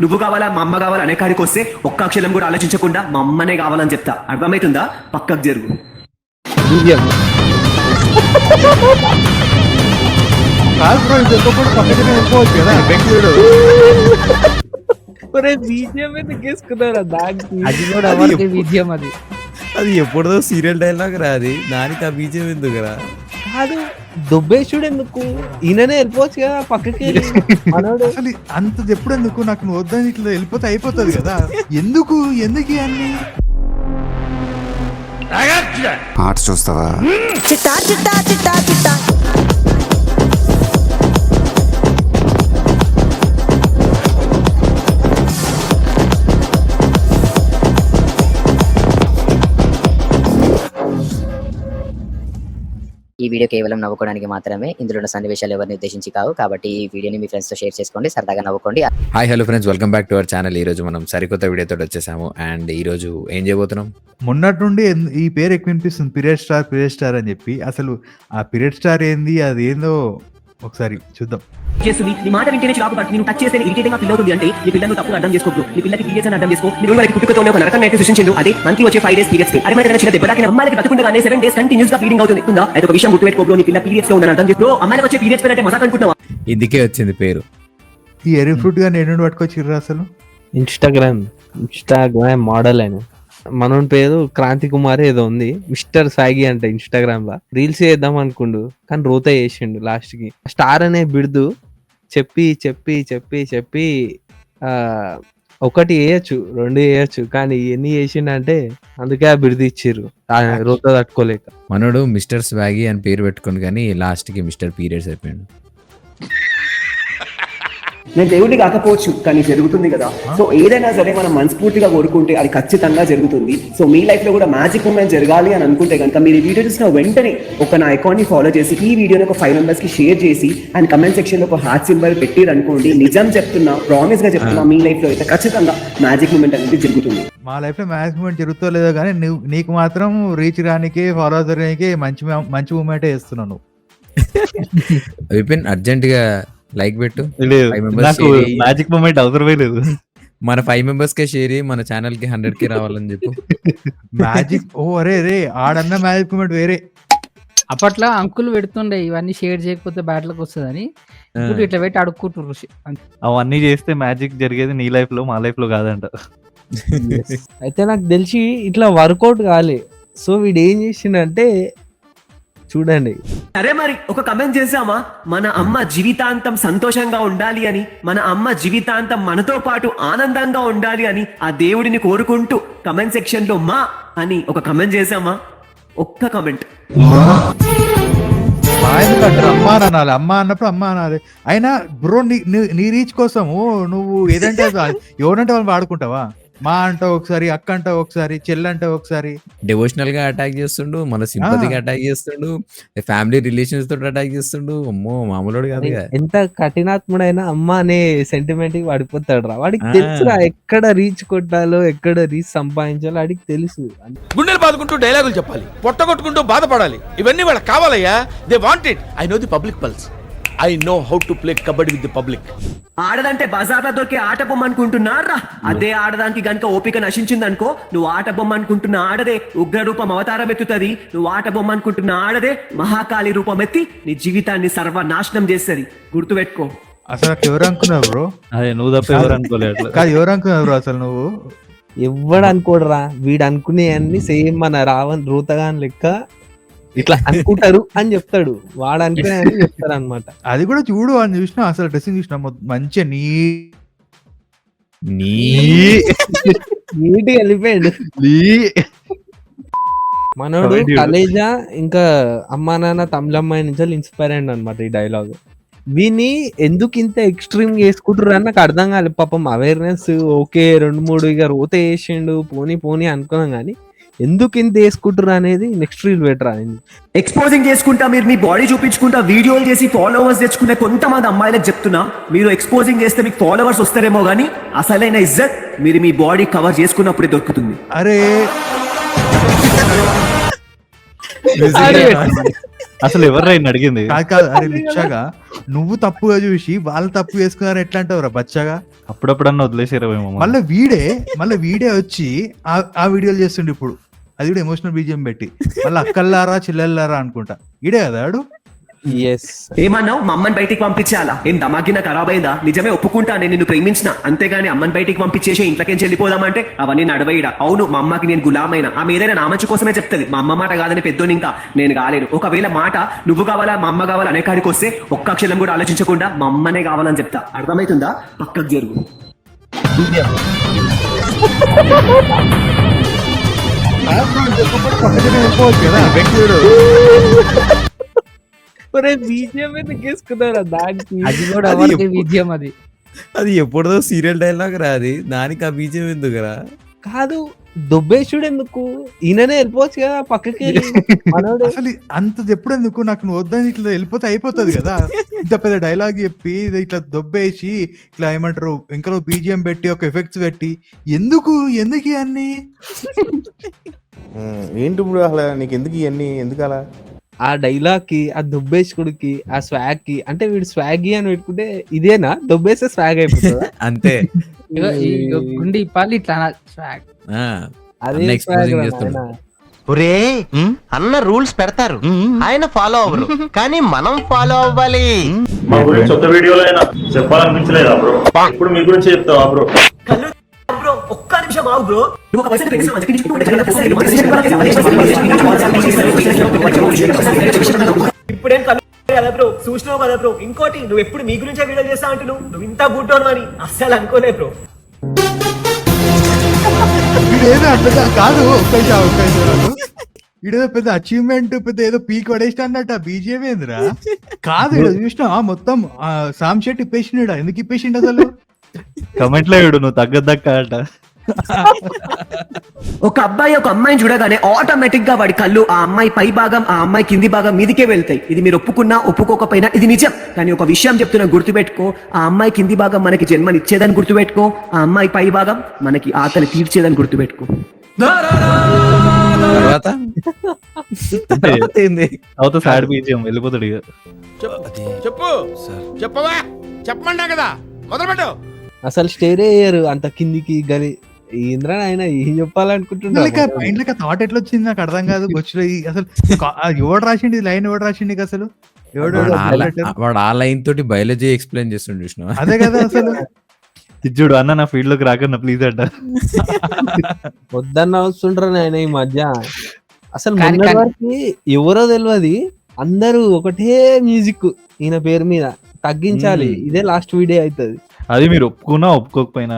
నువ్వు కావాలా మా అమ్మ కావాలా అనే కాడికి వస్తే ఒక్క అక్షరం కూడా ఆలోచించకుండా మా అమ్మనే కావాలని చెప్తా. అర్థమవుతుందా? పక్కకు జరుగు. అది ఎప్పుడో సీరియల్ డైలాగ్ రా, అది దానికి ఆ బీజం ఎందుకు రా? కాదు దుబ్బేశుడు ఎందుకు, ఈయననే వెళ్ళిపోవచ్చు కదా పక్కకి. అసలు అంతది ఎప్పుడు ఎందుకు? నాకు నువ్వు వద్దని ఇట్లా వెళ్ళిపోతే అయిపోతుంది కదా. ఎందుకు ఎందుకు అన్ని ఆర్ట్స్ చూస్తావా? చిట్టా చిట్టా చిట్టా చిట్టా ఈ వీడియో కేవలం నవ్వుకోవడానికి మాత్రమే. ఇందులో ఉన్న సన్నివేశాలు ఎవరిని ఉద్దేశించి కావు, కాబట్టి ఈ వీడియోని మీ ఫ్రెండ్స్ తో షేర్ చేసుకోండి, సరదాగా నవ్వుకోండి. Hi hello friends, welcome back to our channel. ఈ రోజు మనం సరికొత్త వీడియోతో వచ్చేసాము. అండ్ ఈ రోజు ఏం చేయబోతున్నాం? మొన్నటి నుండి ఈ పేరు ఎక్కువ వినిపిస్తుంది, పీరియడ్ స్టార్ అని చెప్పి. అసలు ఆ పీరియడ్ స్టార్ ఏంది, అది ఏందో ఒకసారి చూద్దాం. చేస్తుంది నీ మాట వింటేనే చిరాకు పడుతుంది. నేను టచ్ చేస్తే ఇరిటేటింగ్ గా ఫీల్ అవుతుంది అంటే నీ పిల్లలు తప్పుగా అర్థం చేసుకోవద్దు. నీ పిల్లకి పీరియడ్స్ అని అర్థం చేసుకో. నీ వాళ్ళకి పుట్టుకతోనే ఒక నరకం అయితే సృష్టించిండు. అదే మంత్లీ వచ్చే 5 days పీరియడ్స్. అరే మరి చిన్న దెబ్బ తాకిన అమ్మాయికి బతుకుండగానే 7 days కంటిన్యూస్ గా ఫీడింగ్ అవుతుంది. అయితే ఒక విషయం గుర్తుపెట్టుకో, నీ పిల్ల పీరియడ్స్ లో ఉందని అర్థం చేసుకో. అమ్మాయికి వచ్చే పీరియడ్స్ అంటే మజాక్ అనుకుంటున్నావా? ఇందుకే వచ్చింది పేరు. ఈ ఎరీ ఫ్రూట్ గా నేను పట్టుకొచ్చిర్రు అసలు. ఇన్స్టాగ్రామ్ మోడల్ అని మన పేరు క్రాంతి కుమార్ ఏదో ఉంది, మిస్టర్ సాగి అంటే ఇన్స్టాగ్రామ్ లా రీల్స్ చేద్దాం అనుకుండు, కానీ రోత చేసిండు. లాస్ట్ కి స్టార్ అనే బిడుదు చెప్పి చెప్పి చెప్పి చెప్పి ఒకటి వేయచ్చు, 2 వేయచ్చు, కానీ ఎన్ని చేసిండంటే అందుకే ఆ బిడుదు ఇచ్చిర్రు, రోత తట్టుకోలేక. మనోడు మిస్టర్ స్వాగి అని పేరు పెట్టుకుని కానీ లాస్ట్ కి మిస్టర్ పీరియడ్స్ అయిపోయాడు. నేను దేవుడిని కాకపోవచ్చు, కానీ జరుగుతుంది కదా. సో ఏదైనా సరే మనం మనస్ఫూర్తిగా కోరుకుంటే అది ఖచ్చితంగా జరుగుతుంది. సో మీ లైఫ్ లో కూడా మ్యాజిక్ మూమెంట్ జరగాలి అని అనుకుంటే కనుక మీరు ఈ వీడియో చూసిన వెంటనే నా అకౌంట్ ని ఫాలో చేసి ఈ వీడియోని ఒక 5 members కి షేర్ చేసి అండ్ కమెంట్ సెక్షన్ లో ఒక హార్ట్ సింబల్ పెట్టిరు అనుకోండి. నిజం చెప్తున్నా, ప్రామిస్ గా చెప్తున్నా, మీ లైఫ్ లో అయితే ఖచ్చితంగా మ్యాజిక్ మూమెంట్ అనేది జరుగుతుంది. మా లైఫ్ లో మ్యాజిక్ మూమెంట్ జరుగుతో లేదో కానీ నీకు మాత్రం రీచ్ రానికి, ఫాలోవర్స్ రానికి మంచి మూమెంట్ చేస్తున్నావు. విపిన్ అర్జెంట్ గా లైక్ పెట్టు. మ్యాజిక్ మూమెంట్ అవసరమే లేదు. మన 5 members కే షేర్ అయ్యి మన ఛానల్ కి 100K రావాలని చెప్పు. మ్యాజిక్ అరే ఆడన్న మ్యాజిక్ మూమెంట్ వేరే. అప్పట్లో అంకులు పెడుతుండే ఇవన్నీ షేర్ చేయకపోతే బ్యాట్లకు వస్తుందని, ఇప్పుడు ఇట్లా పెట్టి అడుక్కుంటుర్రు. అవన్నీ చేస్తే మ్యాజిక్ జరిగేది నీ లైఫ్ లో, మా లైఫ్ లో కాదంట. అయితే నాకు తెలిసి ఇట్లా వర్కౌట్ కాలే. సో వీడు ఏం చేసిండంటే చూడండి, అరే మరి ఒక కమెంట్ చేసామా, మన అమ్మ జీవితాంతం సంతోషంగా ఉండాలి అని, మన అమ్మ జీవితాంతం మనతో పాటు ఆనందంగా ఉండాలి అని ఆ దేవుడిని కోరుకుంటూ కమెంట్ సెక్షన్ లో మా అని ఒక కమెంట్ చేసామా? ఒక్క కమెంట్. అమ్మా అనాలి, అమ్మ అన్నప్పుడు అమ్మ అనాలి. అయినా బ్రో నీ రీచ్ కోసము నువ్వు ఏదంటే ఎవరంటే వాళ్ళు వాడుకుంటావా? మా అంటావు ఒకసారి, అక్క అంటావు ఒకసారి, చెల్లంటావు ఒకసారి. డివోషనల్ గా అటాక్ చేస్తుండు, మన సింపతిగా అటాక్ చేస్తుండు, ఫ్యామిలీ రిలేషన్స్ తోటి అటాక్ చేస్తుండు. అమ్మో మామూలు కాదు. ఎంత కఠినాత్ముడైనా అమ్మ అనే సెంటిమెంట్ కి పడిపోతాడు రా. వాడికి తెలుసురా ఎక్కడ రీచ్ కొట్టాలో, ఎక్కడ రీచ్ సంపాదించాలో వాడికి తెలుసు. గుండెలు బాదుకుంటూ డైలాగులు చెప్పాలి, పొట్ట కొట్టుకుంటూ బాధపడాలి, ఇవన్నీ వాళ్ళకి కావాలయ్యా. They want it. I know the public pulse. I know how to play kabaddi with the public. ఆడదంటే బజార్లో దొరికే ఆట బొమ్మ అనుకుంటున్నారా? అదే ఆడదానికి గనుక ఓపిక నశించింది అనుకో, నువ్వు ఆట బొమ్మ అనుకుంటున్న ఆడదే ఉగ్ర రూపం అవతారం ఎత్తుతుంది. నువ్వు ఆట బొమ్మ అనుకుంటున్న ఆడదే మహాకాళి రూపం ఎత్తి నీ జీవితాన్ని సర్వనాశనం చేస్తుంది. గుర్తుపెట్టుకో. అసలు ఎవరు అనుకున్నావు బ్రో? అదే నువ్వు తప్ప ఎవరు అనుకోలేదు. కాదు, ఎవరు అనుకున్నావు బ్రో అసలు? నువ్వు ఎవడు అనుకోడరా, వీడు అనుకునే అన్ని సేమ్ మన రావణ్ రూతగాన్ లెక్క ఇట్లా అనుకుంటారు అని చెప్తాడు. వాడు అనుకునే అని చెప్తారు అనమాట. అది కూడా చూడు, అని చూసినా అసలు డ్రెస్సింగ్ చూసినా మంచిగా నీట్గా వెళ్ళిపోయాడు మనోడు. కలేజా ఇంకా అమ్మా నాన్న తమిళమ్మాయి నుంచి ఇన్స్పైర్ అయ్యండి అనమాట ఈ డైలాగ్. వీని ఎందుకు ఇంత ఎక్స్ట్రీమ్ వేసుకుంటారు అని నాకు అర్థం కాలేదు. పాపం అవేర్నెస్ ఓకే, 2-3 ఇక రోత వేసిండు, పోనీ అనుకున్నాం, కానీ ఎందుకు ఇంత వేసుకుంటారు అనేది నెక్స్ట్ రీల్ బెటర్ అయింది. ఎక్స్పోజింగ్ చేసుకుంటా, మీరు మీ బాడీ చూపించుకుంటా వీడియోలు చేసి ఫాలోవర్స్ తెచ్చుకునే కొంతమంది అమ్మాయిలకు చెప్తున్నా, మీరు ఎక్స్పోజింగ్ చేస్తే మీకు ఫాలోవర్స్ వస్తారేమో, కానీ అసలైన ఇజ్జత్ మీరు మీ బాడీ కవర్ చేసుకున్నప్పుడే దొరుకుతుంది. అరే అసలు ఎవరు అడిగింది? కాదు అరే లిచ్చాగా నువ్వు తప్పుగా చూసి వాళ్ళు తప్పు చేసుకున్నారు ఎట్లా అంటావురా బచ్చగా? అప్పుడప్పుడన్నా వదిలేసారేమో. మళ్ళీ వీడే వచ్చి ఆ వీడియోలు చేస్తుండే ఇప్పుడు. అది కూడా ఎమోషనల్ బీజియం పెట్టి మళ్ళీ అక్కల్లారా చిల్లెల్లారా అనుకుంటా. ఈడే కదా ఆడు. ఏమన్నావు? మా అమ్మని బయటికి పంపించాలా? ఏం దమాగిన ఖరాబ్ అయిందా? నిజమే ఒప్పుకుంటా, నేను నిన్ను ప్రేమించిన, అంతేగాని అమ్మని బయటికి పంపించేసి ఇంట్లోకి వెళ్ళిపోదామంటే అవన్నీ నడవయిడా. అవును, మా అమ్మకి నేను గులామైన, ఆమె ఏదైనా నా మంచి కోసమే చెప్తుంది. మా అమ్మ మాట కాదని పెద్దోని ఇంకా నేను కాలేను. ఒకవేళ మాట నువ్వు కావాలా మా అమ్మ కావాలా అనే కాడికి వస్తే ఒక్క అక్షరం కూడా ఆలోచించకుండా మా అమ్మనే కావాలని చెప్తా. అర్థమవుతుందా? పక్కకు జరుగు. కదా వ్యక్తుడు బీజిఎం ఎందుకు వేసుకున్నారా దానికి? అది కూడా ఎవరికి విజయం అది. అది ఎప్పుడో సీరియల్ డైలాగ్ రా అది, దానికి ఆ బీజం ఎందుకురా? కాదు దొబ్బేషుడు ఎందుకు? ఈయననే వెళ్ళిపోవచ్చు కదా పక్కకి. మనోడు అసలు అంత ఎప్పుడు ఎందుకు? నాకు నువ్వు వద్దని ఇట్లా వెళ్ళిపోతే అయిపోతుంది కదా. ఇంత పెద్ద డైలాగ్ చెప్పి ఇట్లా దొబ్బేసి ఇట్లా ఏమంటారు ఇంకా బీజిఎం పెట్టి ఒక ఎఫెక్ట్స్ పెట్టి ఎందుకు ఇవన్నీ? ఏంటి ఇప్పుడు అసలు నీకు ఎందుకు ఇవన్నీ ఎందుకు అలా? ఆ డైలాగ్ కి, ఆ దొబ్బేషుడికి, ఆ స్వాగ్ కి, అంటే వీడు స్వాగి అని పెట్టుకుంటే ఇదేనా దొబ్బేస్తే స్వాగ్ అయిపోతుందా? అంతే. ఇగో ఈ గుండి ఇప్పాలి ఇట్లా swag. అదే అన్న swag exposing రా చేస్తుండు. నాయనా. ఒరే అన్న రూల్స్ పెడతారు, ఆయన ఫాలో అవ్వరు, కానీ మనం ఫాలో అవ్వాలి. మా గురించి ఒక వీడియోలో అయినా చెప్పాలనిపించలేదా బ్రో? ఇప్పుడు మీ గురించి చెప్తావా బ్రో? బ్రో ఒక్క నిమిషం ఆగు బ్రో. నువ్వు ఒక పర్సెంట్ ఇప్పుడేం కలు కదా బ్రో, చూసినావు కదా బ్రో. ఇంకోటి, నువ్వు ఎప్పుడు మీ గురించే వీడియో చేస్తా అంటే నువ్వు ఇంత గుడ్డోను అని అస్సలు అనుకోలే బ్రో. వీడేదో పెద్ద కాదు, ఒక్క వీడేదో పెద్ద అచీవ్మెంట్, పెద్ద ఏదో పీక్ పడేసిన అన్నట్టు ఆ బీజిఎం ఏందిరా? కాదు చూసినా మొత్తం సామ్ షెట్ ఇప్పేసిండు. ఎందుకు ఇప్పేసిండు అసలు? కమెంట్ లో నువ్వు తగ్గదక్క అంట. ఒక అబ్బాయి ఒక అమ్మాయిని చూడగానే ఆటోమేటిక్ గా వాడి కళ్ళు ఆ అమ్మాయి పై భాగం, ఆ అమ్మాయి కింది భాగం మీదికే వెళ్తాయి. ఇది మీరు ఒప్పుకున్నా ఒప్పుకోకపోయినా ఇది నిజం. కానీ ఒక విషయం చెప్తున్నా, గుర్తుపెట్టుకో. ఆ అమ్మాయి కింది భాగం మనకి జన్మనిచ్చేదని గుర్తుపెట్టుకో. ఆ అమ్మాయి పై భాగం మనకి ఆకలి తీర్చేదని గుర్తుపెట్టుకో. తర్వాత ఏంది? అవుతా సాడ్ బీజియం వెళ్ళిపోతాడు ఇక. చెప్పు చెప్పవా, చెప్పమంటా కదా, మొదలుపెట్టు. అసలు స్టేరే అయ్యారు అంత కిందికి గలి. ఇంద్ర ఆయన ఏం చెప్పాలనుకుంటున్నా? థాట్ ఎట్లా వచ్చింది నాకు అర్థం కాదు. వచ్చి అసలు ఎవడు రాసిండి లైన్? ఎవడు రాసిండి అసలు? వాడు ఆ లైన్ తోటి బయాలజీ ఎక్స్ప్లెయిన్ చేస్తుండే చూసినావా? అదే కదా అసలు. చూడు అన్న నా ఫీల్డ్ లోకి రాకన్నా ప్లీజ్ అంట. వద్దన్న వస్తుంటారు ఆయన ఈ మధ్య. అసలు మొన్నటి వరకు ఎవరో తెలియదు, అందరూ ఒకటే మ్యూజిక్ ఈయన పేరు మీద. తగ్గించాలి, ఇదే లాస్ట్ వీడియో అవుతుంది. అది మీరు ఒప్పుకున్నా ఒప్పుకోకపోయినా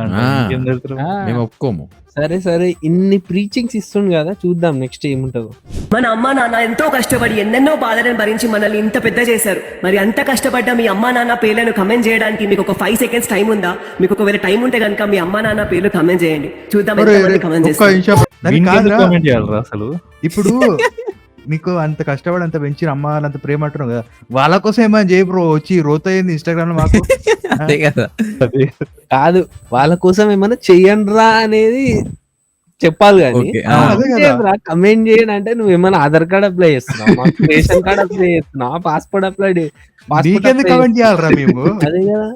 మేము ఒప్పుకోము. సరే సరే, ఇన్ని ప్రీచింగ్స్ ఇస్తుండు కదా, చూద్దాం నెక్స్ట్ ఏముంటుందో. మన అమ్మ నాన్న ఎంతో కష్టపడి ఎన్నెన్నో బాధలను భరించి మనల్ని ఇంత పెద్ద చేశారు. మరి అంత కష్టపడ్డ మీ అమ్మ నాన్న పేర్లను కమెంట్ చేయడానికి మీకు ఒక 5 seconds టైం ఉందా? మీకు ఒకవేళ టైం ఉంటే కనుక మీ అమ్మ నాన్న పేర్లు కమెంట్ చేయండి, చూద్దాం ఎంతమంది కమెంట్ చేస్తారు. కామెంట్ చేయాలరా అసలు? ఇప్పుడు నీకు అంత కష్టపడి అంత పెంచిన అమ్మ అంత ప్రేమ అంటున్నావు కదా, వాళ్ళ కోసం ఏమైనా చేయ బ్రో. వచ్చి రోతయింది ఇన్స్టాగ్రామ్ లో మాకు. అదే కదా. కాదు, వాళ్ళ కోసం ఏమన్నా చెయ్యండిరా అనేది చెప్పాలి కానీ కమెంట్ చేయండి అంటే నువ్వు ఏమైనా ఆధార్ కార్డ్ అప్లై చేస్తున్నావు, రేషన్ కార్డ్ అప్లై చేస్తున్నావు, పాస్పోర్ట్ అప్లై కమెంట్ చేయాలరా మేము? అదే కదా.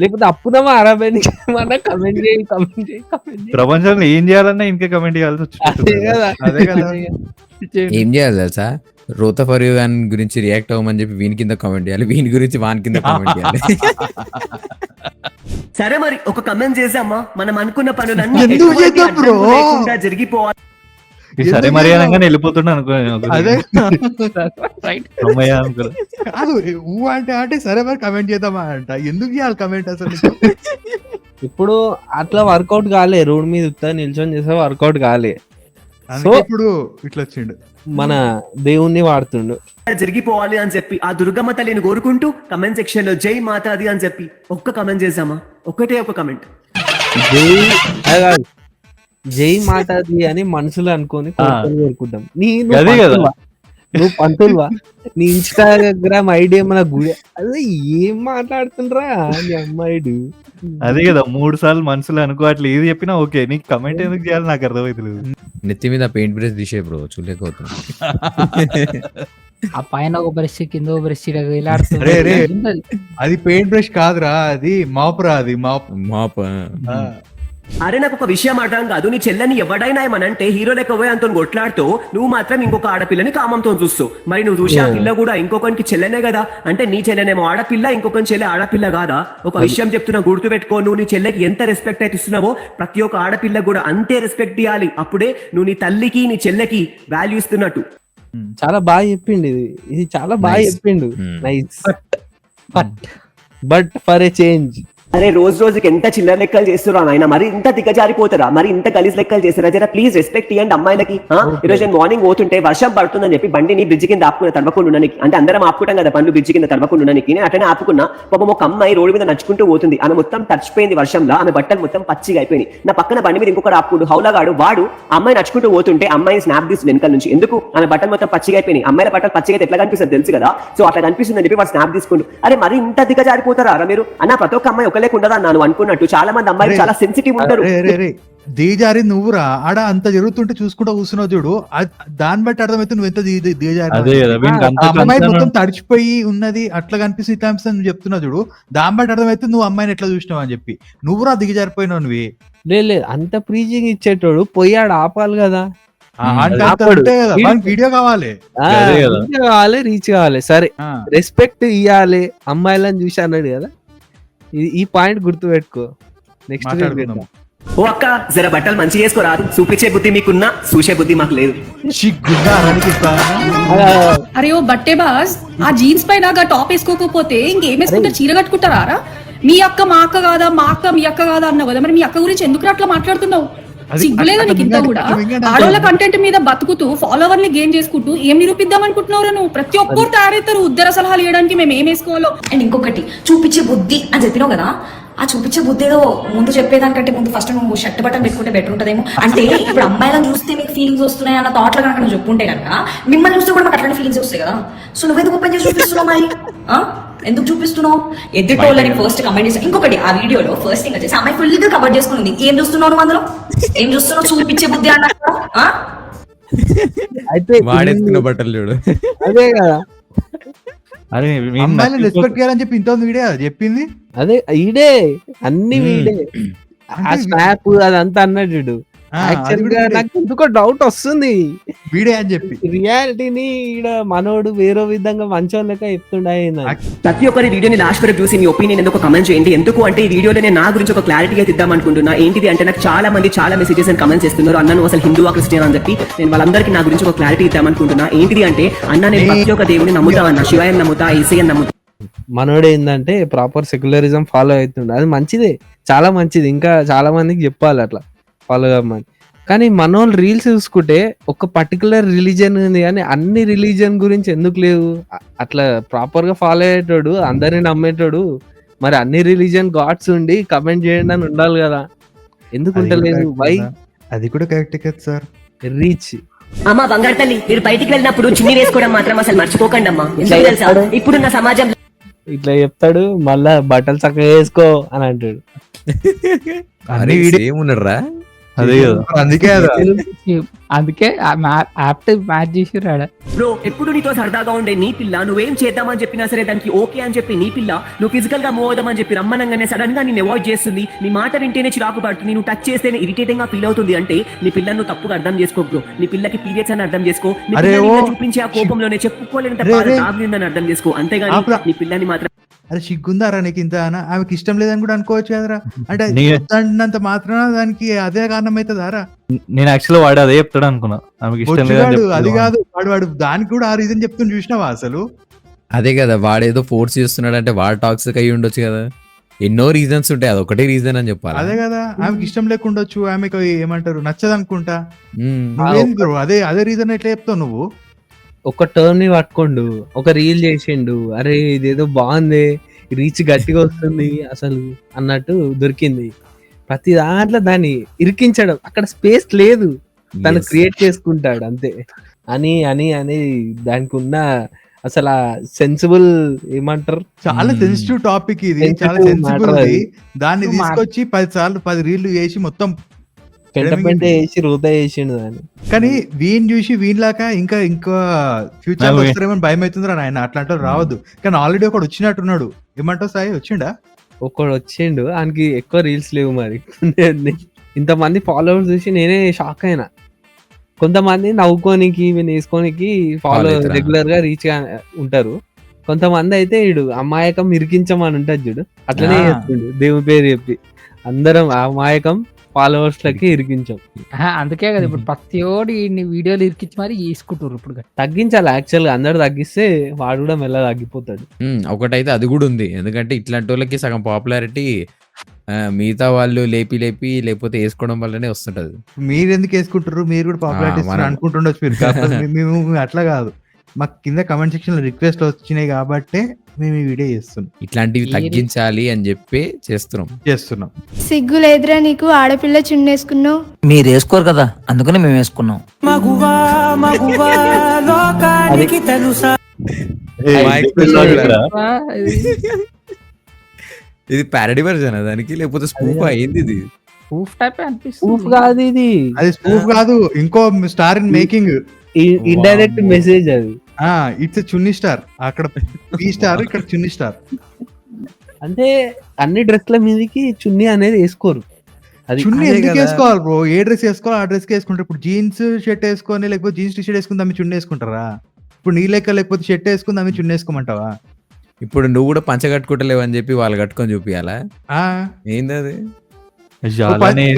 లేకపోతే అప్పుదమ్మా అరబైకి ఏమన్నా కమెంట్ చేయి, కమెంట్ చేయి, కమెంట్ చేయి. ప్రపంచంలో ఏం చేయాలన్నా ఇంకా కమెంట్ చేయాల్సి వచ్చింది. అదే కదా. ఏం చేయాలి తెలుసా? రోత ఫర్ యూ అని గురించి రియాక్ట్ అవ్వమని చెప్పి వీని కింద కామెంట్ చేయాలి, వీని గురించి వాని కింద కామెంట్ చేయాలి. సరే మరి ఒక కమెంట్ చేసామా, మనం అనుకున్న పనులన్నీ ఎందుకు చేద్దాం బ్రో? జరిగిపోవాలి. సరే మరి అనగానే వెళ్ళిపోతున్నా అనుకో. అదే అమ్మయ్య అనుకో. కాదు అంటే సరే మరి కమెంట్ చేద్దామా అంట. ఎందుకు చేయాలి కమెంట్ అసలు? ఇప్పుడు అట్లా వర్కౌట్ కాలే, రోడ్ మీద ఉత్తా నిల్చొని చేసే వర్కౌట్ కాలే. సో ఇప్పుడు ఇట్లా వచ్చిండు, మన దేవుణ్ణి వాడుతుండు. జరిగిపోవాలి అని చెప్పి ఆ దుర్గమ్మ తల్లిని కోరుకుంటూ కమెంట్ సెక్షన్ లో జై మాతాది అని చెప్పి ఒక్క కమెంట్ చేసామా? ఒకటే ఒక కమెంట్. జై మాతాది అని మనసులో అనుకొని కోరుకుంటాం. కదా నువ్వు పంతులువా? నీ ఇన్స్టాగ్రామ్ ఐడి మన గుడి అదే ఏం మాట్లాడుతుండ్రా నీ అమ్మాయిడు? అదే కదా, 3 సార్లు మనసులో అనుకో. అట్లా ఏది చెప్పినా ఓకే, నీకు కమెంట్ ఎందుకు చేయాలి నాకు అర్థమైతలేదు. నెత్తి మీద పెయింట్ బ్రష్ తీసే బ్రో, చూడలేకపోతున్నా. ఆ పైన ఒక బ్రష్ కింద ఒక బ్రష్ ఇలా రే, రే. అది పెయింట్ బ్రష్ కాదురా, అది మాప్ రా, అది మాప్. మాప్ అరే నాకు ఒక విషయం అర్థం కాదు, నీ చెల్లెని ఎవడైనా ఏమనంటే హీరో లెక్క పోయి అంత కొట్లాడుతూ నువ్వు మాత్రం ఇంకొక ఆడపిల్లని కామంతో చూస్తావు. మరి నువ్వు చూసి ఆ పిల్ల కూడా ఇంకొకరికి చెల్లెనే కదా, అంటే నీ చెల్లెనేమో ఆడపిల్ల, ఇంకొకరి చెల్లె ఆడపిల్ల కాదా? ఒక విషయం చెప్తున్నా, గుర్తు పెట్టుకో, నువ్వు నీ చెల్లెకి ఎంత రెస్పెక్ట్ అయితే ఇస్తున్నావో ప్రతి ఒక్క ఆడపిల్ల కూడా అంతే రెస్పెక్ట్ ఇవ్వాలి. అప్పుడే నువ్వు నీ తల్లికి నీ చెల్లెకి వాల్యూ ఇస్తున్నట్టు. చాలా బాగా చెప్పిండు ఇది చాలా బాగా Nice. చెప్పిండు. Nice. But for a change. అరే రోజు రోజుకి ఎంత చిల్లర లెక్కలు చేస్తున్నా ఆయన, మరి ఇంత దిగజారిపోతారా, మరి ఇంత గలీజ్ లెక్కలు చేస్తారా? జర ప్లీజ్ రెస్పెక్ట్ ఇవ్వండి అమ్మాయిలకి. ఈరోజు నేను మార్నింగ్ పోతుంటే వర్షం పడుతుందని చెప్పి బండిని బ్రిడ్జ్ కింద ఆపుకున్న తడవకుండా ఉండడానికి, అంటే అందరం ఆపుకుంటాం కదా బండ్లు బ్రిడ్జ్ కింద తడవకుండా ఉండడానికి, నేను అట్లనే ఆపుకున్నా. పాపం ఒక అమ్మాయి రోడ్డు మీద నడుచుకుంటూ పోతుంది, ఆమె మొత్తం తడిచిపోయింది వర్షంలో, ఆమె బట్టలు మొత్తం పచ్చిగా అయిపోయింది. నా పక్కన బండి మీద ఇంకొకటి ఆపుకుంటూ హౌలగాడు, వాడు అమ్మాయి నడుచుకుంటూ పోతుంటే అమ్మాయిని స్నాప్ తీస్తుంది వెనకాల నుంచి. ఎందుకు? ఆమె బట్టలు మొత్తం పచ్చిగా అయిపోయినాయి. అమ్మాయిల బట్టలు పచ్చిగా అయితే ఎట్లా కనిపిస్తుంది తెలుసు కదా, సో అట్లా కనిపిస్తుంది అని చెప్పి వాడు స్నాప్ తీసుకుంటూ. అరే మరి ఇంత దిగజారిపోతారా మీరు అన్న? ప్రతి ఒక్క అమ్మాయి ఒకలేక ఉండదా నాను అనుకున్నట్టు చాలా మంది అమ్మాయిలు చాలా సెన్సిటివ్ ఉంటారు. దిగజారి నువ్వురా, ఆడ అంత జరుగుతుంటే చూసుకుంటా కూర్చున్నావు చూడు, దాన్ని బట్టి అర్థమైతే నువ్వు ఎంత దిగజారి. అమ్మాయి మొత్తం తడిచిపోయి ఉన్నది అట్లా కనిపిస్తుంది ఇట్లా అనిపిస్తుంది నువ్వు చెప్తున్నావు చూడు, దాన్ని బట్టి అర్థమైతే నువ్వు అమ్మాయిని ఎట్లా చూసినావు అని చెప్పి నువ్వురా దిగజారిపోయినావు నువ్వు. లేదు అంత ప్రీజింగ్ ఇచ్చేటోడు పోయాడు ఆపాలి కదా. వీడియో కావాలి, రీచ్ కావాలి. సరే రెస్పెక్ట్ ఇవ్వాలి అమ్మాయిలని చూసి అన్నాడు కదా, ఈ పాయింట్ గుర్తు పెట్టుకో. నెక్స్ట్ ఓ అక్క జర బట్టలు మంచి చేసుకోరాదు, చూపించే బుద్ధి మీకున్నా చూసే బుద్ధి మాకు లేదు. అరే ఓ బట్టే బాస్, ఆ జీన్స్ పైన టాప్ వేసుకోకపోతే ఇంకేం వేసుకుంటారు? చీర కట్టుకుంటారా? మీ అక్క మా అక్క కాదా, మా అక్క మీ అక్క కాదా అన్నావు కదా, మరి మీ అక్క గురించి ఎందుకు అట్లా మాట్లాడుతున్నావు? సిగ్గులేదా నీకు ఇంత కూడా? ఆడవాళ్ళ కంటెంట్ మీద బతుకుతూ ఫాలోవర్ని గెయిన్ చేసుకుంటూ ఏం నిరూపిద్దాం అనుకుంటున్నావు నువ్వు? ప్రతి ఒక్కరు తయారవుతారు ఉద్దర సలహాలు ఇవ్వడానికి మేము ఏం వేసుకోవాలో. అండ్ ఇంకొకటి చూపించే బుద్ధి అని చెప్పినావు కదా, ఆ చూపించే బుద్ధి ఏదో ముందు చెప్పేదానికంటే ముందు ఫస్ట్ నువ్వు షర్ట్ బటన్ పెట్టుకుంటే బెటర్ ఉంటుందేమో. అంటే ఇప్పుడు అమ్మాయిలను చూస్తే మీకు ఫీలింగ్స్ వస్తున్నాయి అన్న థాట్లో కనుక నువ్వు చెప్పుంటే కనుక మిమ్మల్ని చూస్తే కూడా మాకు అట్లాంటి ఫీలింగ్స్ వస్తాయి కదా. సో నువ్వెందుకు ఓపెన్ చేసి చూపిస్తున్నావు మరి? ఎందుకు చూపిస్తున్నావు? ఎదుటోళ్ళని ఫస్ట్ కమెంట్ చేసి ఇంకొకటి ఆ వీడియోలో ఫస్ట్ థింగ్ వచ్చేసి అమ్మాయి ఫుల్ గా కవర్ చేసుకుని ఏం చూస్తున్నావు నువ్వు అందులో? ఏం చూస్తున్నావు? చూపించే బుద్ధి అన్న అయితే వాడేసుకున్న బట్టలు చూడు. అదే కదా, అరే అమ్మాయిని రెస్పెక్ట్ చేయాలని చెప్పి ఇంత వీడియో చెప్పింది. అదే ఈడే అన్ని వీడే. ఆ స్నాప్ అదంతా అన్నాడు చూడు. యాక్చువల్ గా నాకు ఎందుకో డౌట్ వస్తుంది, వీడే అని చెప్పి రియాలిటీని ఈడ మనోడు వేరే విధంగా మంచోళ్ళ లెక్క చెప్తుండే. ప్రతి ఒక్కరి వీడియోని లాస్ట్ వరకు చూసి మీ ఒపీనియన్ ఎందుకు కమెంట్ చేయండి. ఎందుకు అంటే ఈ వీడియోలో నేను నా గురించి ఒక క్లారిటీగా ఇద్దాం అనుకుంటున్నా. ఏంటిది అంటే నాకు చాలా మంది చాలా మెసేజెస్ అండ్ కమెంట్స్ చేస్తున్నారు, అన్న నువ్వు అసలు హిందువా క్రిస్టియన్ అని చెప్పి. నేను వాళ్ళందరికీ నా గురించి ఒక క్లారిటీ ఇద్దాం అనుకుంటున్నా. ఏంటిది అంటే అన్న నేను ప్రతి ఒక్క దేవుని నమ్ముతా అన్న, శివాయని నమ్ముతా, ఈసీని నమ్ముతా. మనోడు ఏంటంటే ప్రాపర్ సెక్యులరిజం ఫాలో అవుతుండే, అది మంచిదే, చాలా మంచిది. ఇంకా చాలా మందికి చెప్పాలి అట్లా ఫాలో అవ్వమని. కానీ మనోళ్ళు రీల్స్ చూసుకుంటే ఒక పర్టికులర్ రిలీజన్ ఉంది కానీ అన్ని రిలీజన్ గురించి ఎందుకు లేవు? అట్లా ప్రాపర్ గా ఫాలో అయ్యేటోడు, అందరిని నమ్మేటోడు, మరి అన్ని రిలీజన్ గాడ్స్ ఉండి కమెంట్ చేయండి అని ఉండాలి కదా, ఎందుకు ఉండలేదు? వై? అది కూడా కరెక్ట్ కదా సార్. రీచ్ అమ్మా బంగారు తల్లి, మీరు బయటికి వెళ్ళినప్పుడు చిన్ని వేసుకోవడం మాత్రం అసలు మర్చిపోకండి అమ్మా. తెలుసా ఇప్పుడున్న సమాజం ఇట్లా చెప్తాడు, మళ్ళా బట్టలు చక్కగా వేసుకో అని అంటాడు. ఏమున్నాడు రా? అదే కదా, అందుకే యాప్ట్ మ్యాచ్ చేసి రాడా బ్రో. ఎప్పుడు నీతో సరదాగా ఉండే నీ పిల్ల నువ్వేం చేద్దామని చెప్పినా సరే దానికి ఓకే అని చెప్పి నీ పిల్ల నువ్వు ఫిజికల్ గా మూవ్ అవుదామని చెప్పి రమ్మనంగానే సడన్ గా నేను అవాయిడ్ చేస్తుంది, నీ మాట వింటేనే చిరాకు పడుతుంది, నువ్వు టచ్ చేస్తేనే ఇరిటేటింగ్ గా ఫీల్ అవుతుంది అంటే నీ పిల్లను నువ్వు తప్పుగా అర్థం చేసుకో బ్రో. నీ పిల్లకి పీరియడ్స్ అని అర్థం చేసుకో, నీ పిల్లని చూపించే ఆ కోపంలోనే చెప్పుకోలేనంత బాధ తాగుతుందని అర్థం చేసుకో, అంతేగాని నీ పిల్లని మాత్రం. అరే సిగ్గుందారా నీకు ఇంత? ఆమెకి ఇష్టం లేదని కూడా అనుకోవచ్చు కదరా, అంటే అంత మాత్రాన దానికి అదే కారణం అవుతుందారా? నేను యాక్చువల్ వాడు అదే చెప్తాడు అనుకున్నా, ఆమెకి ఇష్టం లేదు. అది కాదు, వాడు దానికి కూడా ఆ రీజన్ చెప్తుని చూసినావా అసలు? అదే కదా, వాడేదో ఫోర్స్ చేస్తున్నాడు అంటే వాడు టాక్సిక్ అయ్యి ఉండొచ్చు కదా. ఎన్నో రీజన్స్ ఉంటాయి, అది ఒకటే రీజన్ అని చెప్పాలి. అదే కదా, ఆమెకి ఇష్టం లేకుండొచ్చు, ఆమెకు ఏమంటారు నచ్చదు అనుకుంటా. అదే రీజన్ ఎట్లా చెప్తావు నువ్వు? ఒక టర్న్ ని పట్టుకోండు, ఒక రీల్ చేసిండు, అరే ఇదేదో బాగుంది, రీచ్ గట్టిగా వస్తుంది అసలు అన్నట్టు దొరికింది. ప్రతి దాంట్లో దాన్ని ఇరికించడం, అక్కడ స్పేస్ లేదు, తను క్రియేట్ చేసుకుంటాడు అంతే. అని అని అని దానికి ఉన్న అసలు ఆ సెన్సిబుల్ ఏమంటారు, చాలా సెన్సిటివ్ టాపిక్ ఇది, చాలా సెన్సిబుల్. దాన్ని తీసుకొచ్చి 10 సార్లు 10 రీళ్లు చేసి మొత్తం పెంట వేసి రూత వేసిండు దాన్ని. కానీ వీని చూసి వీనిలాగా ఇంకా ఫ్యూచర్ లో వస్తారేమో భయం అవుతుంది రా ఆయన. అట్లాంటి వాళ్ళు రావద్దు. కానీ ఆల్రెడీ ఒకడు వచ్చినట్టున్నాడు. ఏమంటావు సాయి, వచ్చిండా? ఒకడు వచ్చిండు, ఆయనకి ఎక్కువ రీల్స్ లేవు మరి. ఇంతమంది ఫాలోవర్స్ చూసి నేనే షాక్ అయినా. కొంతమంది నవ్వుకోనికి ఈమెను వేసుకోనికి ఫాలో రెగ్యులర్ గా రీచ్ గా ఉంటారు. కొంతమంది అయితే ఇడు అమాయకం ఇరికించమని ఉంటుంది చూడు, అట్లనే చేస్తుండు దేవుని పేరు చెప్పి. అందరం అమాయకం ఫాలోవర్స్ లకి ఇరికించాం. అందుకే కదా ఇప్పుడు ప్రతి ఓడి వీడియోలు ఇరికించి మరి తీసుకుంటారు. ఇప్పుడు తగ్గించాలి యాక్చువల్ గా, అందరు తగ్గిస్తే వాడు కూడా మెల్ల తగ్గిపోతాడు. ఒకటైతే అది కూడా ఉంది, ఎందుకంటే ఇట్లాంటి వాళ్ళకి సగం పాపులారిటీ మిగతా వాళ్ళు లేపి లేకపోతే వేసుకోవడం వల్లనే వస్తుంటది. మీరు ఎందుకు వేసుకుంటారు? మీరు కూడా పాపులారిటీ అనుకుంటుండొచ్చు మీరు. కాకపోతే మేము అట్లా కాదు, మాకు కింద కమెంట్ సెక్షన్ లో రిక్వెస్ట్ వచ్చినాయి కాబట్టి మేము ఈ వీడియో చేస్తున్నాం. ఇట్లాంటివి తగ్గించాలి అని చెప్పి చేస్తున్నాం. సిగ్గు లేదురా నీకు, ఆడపిల్ల చున్నేసుకున్నావు. మీరు వేసుకోరు కదా, అందుకనే మేము వేసుకున్నాం. ఇది ప్యారడీ వర్జన్ దానికి, లేకపోతే స్పూఫ్ అయింది? ఇది ప్రూఫ్ టైప్ అనిపిస్తుంది. ప్రూఫ్ కాదు ఇది, అది స్పూఫ్ కాదు, ఇంకో star in making, indirect message అది. It's Chunni star. అక్కడ పీ స్టార్, ఇక్కడ చున్నీ స్టార్. అంటే అన్ని డ్రెస్ల మీదకి చున్నీ అనేది వేసుకోరు. అది చున్నీ ఎందుకు వేసుకోవాలి బ్రో? ఏ డ్రెస్ వేసుకోవాలి ఆ డ్రెస్ కి వేసుకుంటారు. ఇప్పుడు జీన్స్ షర్ట్ వేసుకొని లేకపోతే జీన్స్ టీ షర్ట్ వేసుకుని దాన్ని చున్నీ వేసుకుంటారా? ఇప్పుడు నీ లెక్క లేకపోతే షర్ట్ వేసుకుని దాన్ని చున్నీ వేసుకోమంటావా? ఇప్పుడు నువ్వు కూడా పంచ కట్టుకుంటలేవు అని చెప్పి వాళ్ళు కట్టుకొని చూపియాలా? ఏంది అది?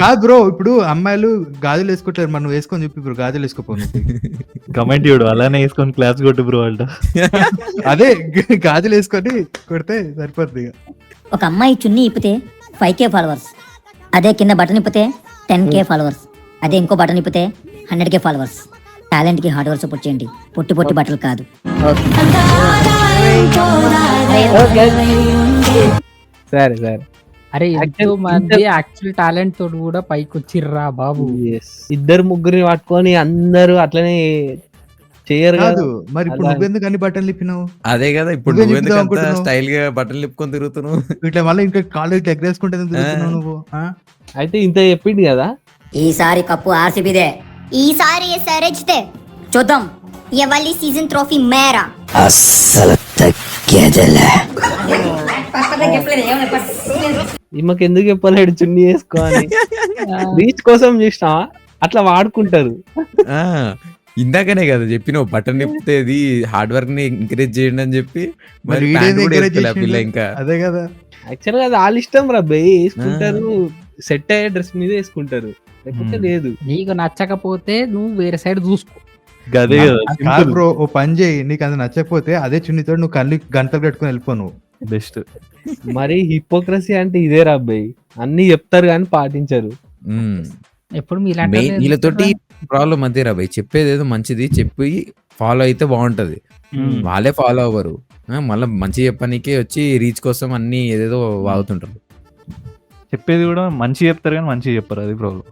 కాదు బ్రో, ఇప్పుడు అమ్మాయిలు గాజులు వేసుకుంటారు, మనం వేసుకొని చూపి బ్రో, గాజులు వేసుకోపోను. కమెంట్ చూడు, అలానే వేసుకొని క్లాస్ కొట్టు బ్రో అంట. అదే గాజులు వేసుకొని కొడితే సరిపోద్ది. ఒక అమ్మాయి చున్నీ ఇప్పితే 5K ఫాలోవర్స్, అదే కింద బటన్ ఇప్పితే 10K ఫాలోవర్స్, అదే ఇంకో బటన్ ఇప్పితే 100K ఫాలోవర్స్. టాలెంట్ కి హార్డ్ వర్క్ సపోర్ట్ చేయండి, పొట్టి బట్టలు కాదు. సరే అరే ఎంతో మంది యాక్చువల్ టాలెంట్ తోటి కూడా పైకి వచ్చిర్రా బాబు. ఇద్దరు ముగ్గురిని పట్టుకొని అందరూ అట్లనే చేయరు కాదు. మరి ఇప్పుడు నువ్వెందుకు అన్ని బట్టలు ఇప్పినావు? అదే కదా, ఇప్పుడు నువ్వెందుకు స్టైల్ గా బట్టలు ఇప్పుకొని తిరుగుతున్నావు? ఇట్లా మళ్ళీ ఇంకా కాలేజ్ ఎగరేసుకుంటే తిరుగుతున్నావు నువ్వు. అయితే ఇంత చెప్పింది కదా, ఈసారి కప్పు ఆర్సీబీదే, ఈసారి ఎస్ఆర్హెచ్దే. చూద్దాం ఎవరి సీజన్ ట్రోఫీ మేరా. అస్సలు తగ్గేదేలే. ఈమెకి ఎందుకు చెప్పలేడు చున్నీ వేసుకోవాలి? రీచ్ కోసం చూసినావా? అట్లా వాడుకుంటారు. ఇందాకనే కదా చెప్పిన బటన్ నిప్పితే ఇది హార్డ్ వర్క్ ని ఎంకరేజ్ చేయండి అని చెప్పి, మరి ఇంకా అదే కదా. యాక్చువల్ గా అది వాళ్ళ ఇష్టం రా బే, వేసుకుంటారు, సెట్ అయ్యే డ్రెస్ మీద వేసుకుంటారు, లేకపోతే లేదు. నీకు నచ్చకపోతే నువ్వు వేరే సైడ్ చూసుకో. బ్రో ఓ పని చేయి, నీకు అది నచ్చకపోతే అదే చున్నీతో నువ్వు గంటలు కట్టుకుని వెళ్ళిపో. నువ్వు బెస్ట్. మరి హిపోక్రసీ అంటే ఇదే రా అబ్బాయి, అన్ని చెప్తారు కానీ పాటించరు. ఎప్పుడు వీళ్ళతోటి ప్రాబ్లం అంతే రా భయ్, చెప్పేది ఏదో మంచిది చెప్పి ఫాలో అయితే బాగుంటది, వాళ్ళే ఫాలో అవ్వరు. మళ్ళీ మంచి చెప్పడానికే వచ్చి రీచ్ కోసం అన్ని ఏదేదో వాగుతుంటారు. చెప్పేది కూడా మంచి చెప్తారు కానీ మంచిగా చెప్పారు, అది ప్రాబ్లం.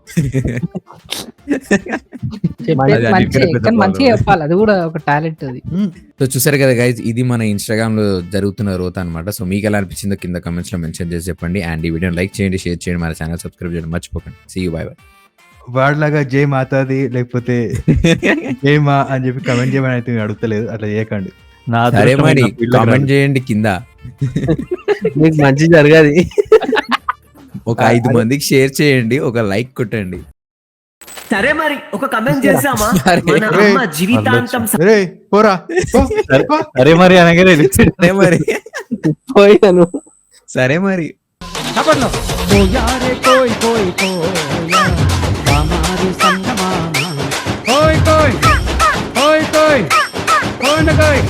మంచిగా చెప్పాలి, అది కూడా ఒక టాలెంట్ అది. సో చూసారు కదా గైజ్, ఇది మన ఇన్స్టాగ్రామ్ లో జరుగుతున్న రోత అనమాట. సో మీకు ఎలా అనిపించిందో కింద కమెంట్స్ లో మెన్షన్ చేసి చెప్పండి. అండ్ ఈ వీడియోని లైక్ చేయండి, షేర్ చేయండి, మన ఛానల్ సబ్స్క్రైబ్ చేయడం మర్చిపోకండి. See you, bye bye. వాడిలాగా జై మాతాది లేకపోతే జై మా అని చెప్పి కమెంట్ చేయమని అయితే అడుగుతలేదు, అట్లా చేయకండి. సరే మరి కామెంట్ చేయండి కింద, మీకు మంచి జరగాలి. ఒక 5 మందికి షేర్ చేయండి, ఒక లైక్ కొట్టండి. సరే మరి ఒక కమెంట్ చేసామా? మన అమ్మ జీవితాంతం పోరా. సరే మరి అనగానే సరే మరి పోయాను. సరే మరి.